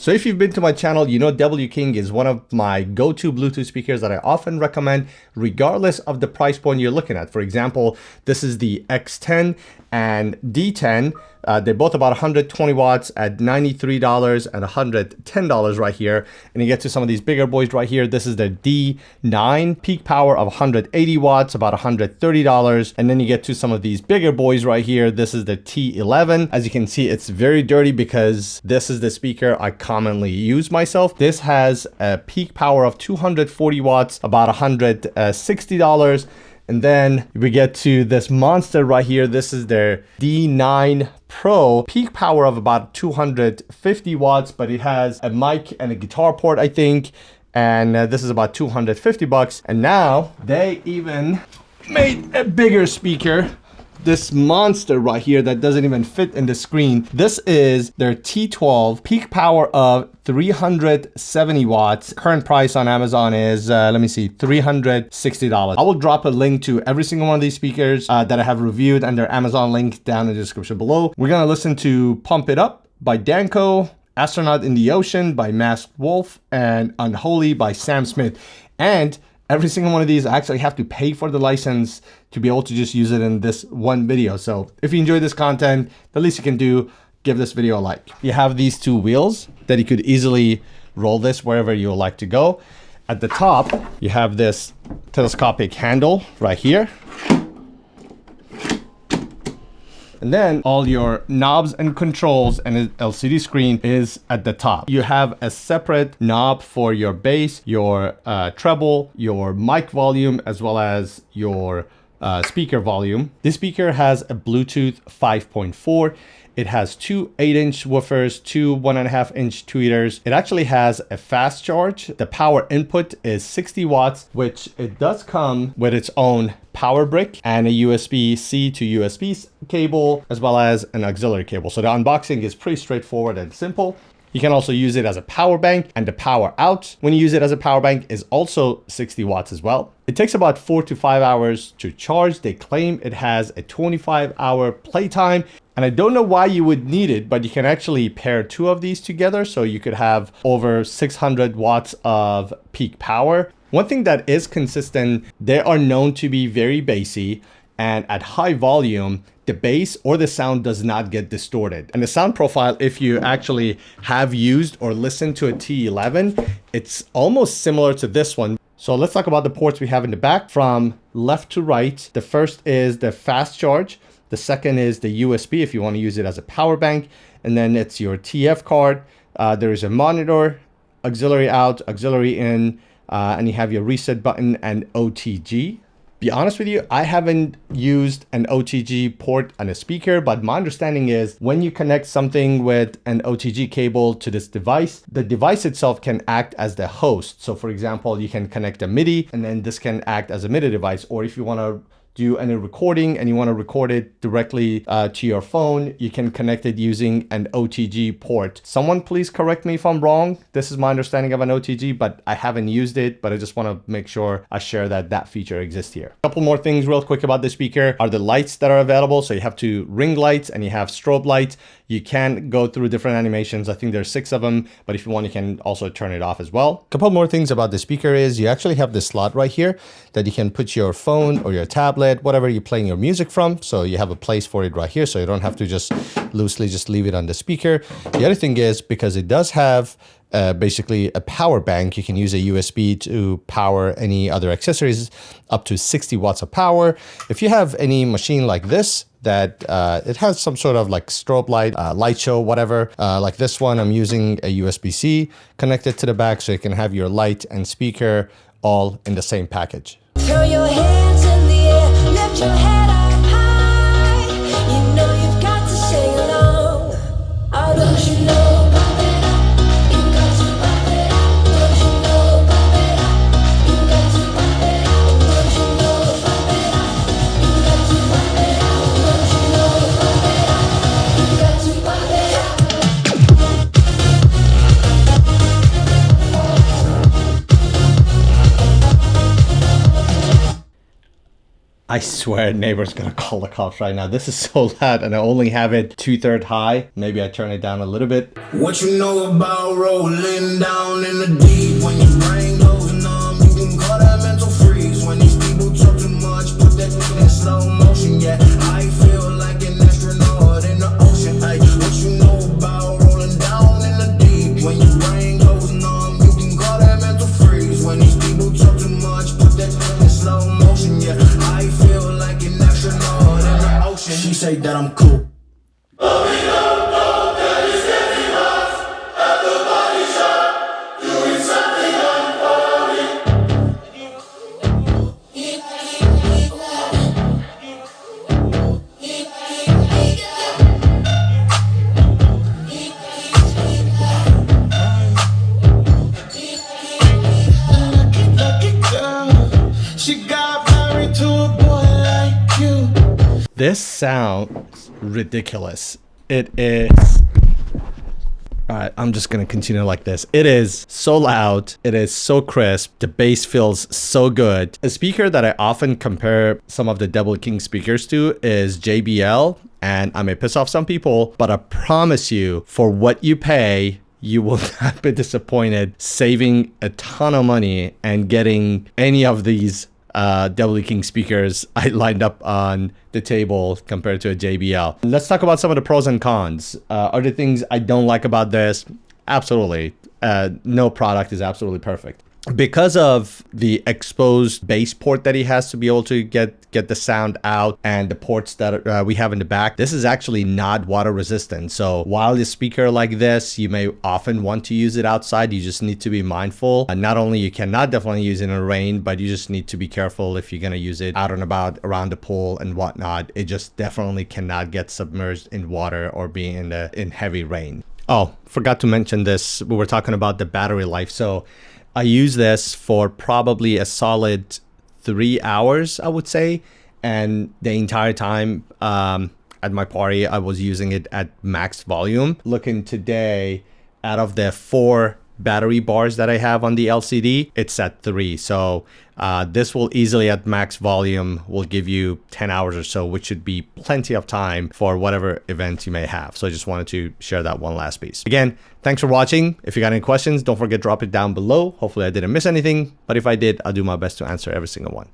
So if you've been to my channel, you know W King is one of my go-to Bluetooth speakers that I often recommend regardless of the price point you're looking at. For example, this is the X10 and D10. They're both about 120 watts at $93 and $110 right here. And you get to some of these bigger boys right here. This is the D9, peak power of 180 watts, about $130. And then you get to some of these bigger boys right here. This is the T11. As you can see, it's very dirty because this is the speaker I commonly use myself. This has a peak power of 240 watts, about $160. And then we get to this monster right here. This is their D9 Pro, peak power of about 250 watts, but it has a mic and a guitar port, I think. And this is about $250. And now they even made a bigger speaker. This monster right here that doesn't even fit in the screen. This is their T12, peak power of 370 watts. Current price on Amazon is, let me see, $360. I will drop a link to every single one of these speakers that I have reviewed and their Amazon link down in the description below. We're gonna listen to Pump It Up by Danko, Astronaut in the Ocean by Masked Wolf, and Unholy by Sam Smith. And every single one of these, I actually have to pay for the license to be able to just use it in this one video. So if you enjoy this content, the least you can do, give this video a like. You have these two wheels that you could easily roll this wherever you would like to go. At the top, you have this telescopic handle right here. And then all your knobs and controls and an LCD screen is at the top. You have a separate knob for your bass, your treble, your mic volume, as well as your speaker volume. This speaker has a Bluetooth 5.4. It has two 8-inch woofers, two 1.5-inch tweeters. It actually has a fast charge. The power input is 60 watts, which it does come with its own power brick and a USB-C to USB cable, as well as an auxiliary cable. So the unboxing is pretty straightforward and simple. You can also use it as a power bank, and the power out when you use it as a power bank is also 60 watts as well. It takes about 4 to 5 hours to charge. They claim it has a 25-hour playtime, and I don't know why you would need it, but you can actually pair two of these together, so you could have over 600 watts of peak power. One thing that is consistent, they are known to be very bassy, and at high volume, the bass or the sound does not get distorted. And the sound profile, if you actually have used or listened to a T11, it's almost similar to this one. So let's talk about the ports we have in the back from left to right. The first is the fast charge. The second is the USB if you want to use it as a power bank. And then it's your TF card. There is a monitor, auxiliary out, auxiliary in, and you have your reset button and OTG. Be honest with you, I haven't used an OTG port on a speaker, but my understanding is when you connect something with an OTG cable to this device, the device itself can act as the host. So for example, you can connect a MIDI and then this can act as a MIDI device. Or if you want to do any recording and you want to record it directly to your phone, you can connect it using an OTG port. Someone please correct me if I'm wrong. This is my understanding of an OTG, but I haven't used it, but I just want to make sure I share that feature exists here. A couple more things real quick about the speaker are the lights that are available. So you have two ring lights and you have strobe lights. You can go through different animations. I think there's 6 of them, but if you want, you can also turn it off as well. A couple more things about the speaker is you actually have this slot right here that you can put your phone or your tablet, whatever you're playing your music from. So you have a place for it right here. So you don't have to just loosely just leave it on the speaker. The other thing is because it does have basically a power bank, you can use a USB to power any other accessories up to 60 watts of power. If you have any machine like this, that it has some sort of like strobe light, light show, whatever. Like this one, I'm using a USB-C connected to the back so you can have your light and speaker all in the same package. Throw your hands in the air, lift your head up high. You know you've got to sing along. Oh, don't you know? Pump it up, you got to pump it up. Don't you know? Pump it up, you got to pump it up. Don't you know? Pump it up, you got to pump it up. Don't you know? Pump it up, you got to pump it up. I swear neighbor's gonna call the cops right now. This is so loud and I only have it 2/3 high. Maybe I turn it down a little bit. What you know about rolling down in the deep? When your brain goes numb, you can call that mental freeze. When these people talk too much, put that in slow motion. Yeah, I feel like an astronaut in the ocean. Ay, what you know about rolling down in the deep? When your brain goes numb, you can call that mental freeze. When these people talk too much, put that in slow motion. Yeah, I feel like an astronaut in the ocean. She say that I'm cool. She got married to a boy like you. This sounds ridiculous. It is. Alright, I'm just gonna continue like this. It is so loud. It is so crisp. The bass feels so good. A speaker that I often compare some of the Double King speakers to is JBL. And I may piss off some people, but I promise you, for what you pay, you will not be disappointed saving a ton of money and getting any of these Double King speakers I lined up on the table compared to a JBL. Let's talk about some of the pros and cons. Are there things I don't like about this? Absolutely. No product is absolutely perfect. Because of the exposed bass port that he has to be able to get the sound out, and the ports that we have in the back, this is actually not water resistant. So while the speaker like this, you may often want to use it outside, you just need to be mindful. Not only you cannot definitely use it in the rain, but you just need to be careful if you're going to use it out and about around the pool and whatnot. It just definitely cannot get submerged in water or be in heavy rain. Oh, forgot to mention this. We were talking about the battery life. So I use this for probably a solid 3 hours, I would say. And the entire time at my party, I was using it at max volume. Looking today, out of the 4 battery bars that I have on the LCD, it's at 3. So this will easily at max volume will give you 10 hours or so, which should be plenty of time for whatever event you may have. So I just wanted to share that one last piece. Again, thanks for watching. If you got any questions, don't forget to drop it down below. Hopefully I didn't miss anything, but if I did, I'll do my best to answer every single one.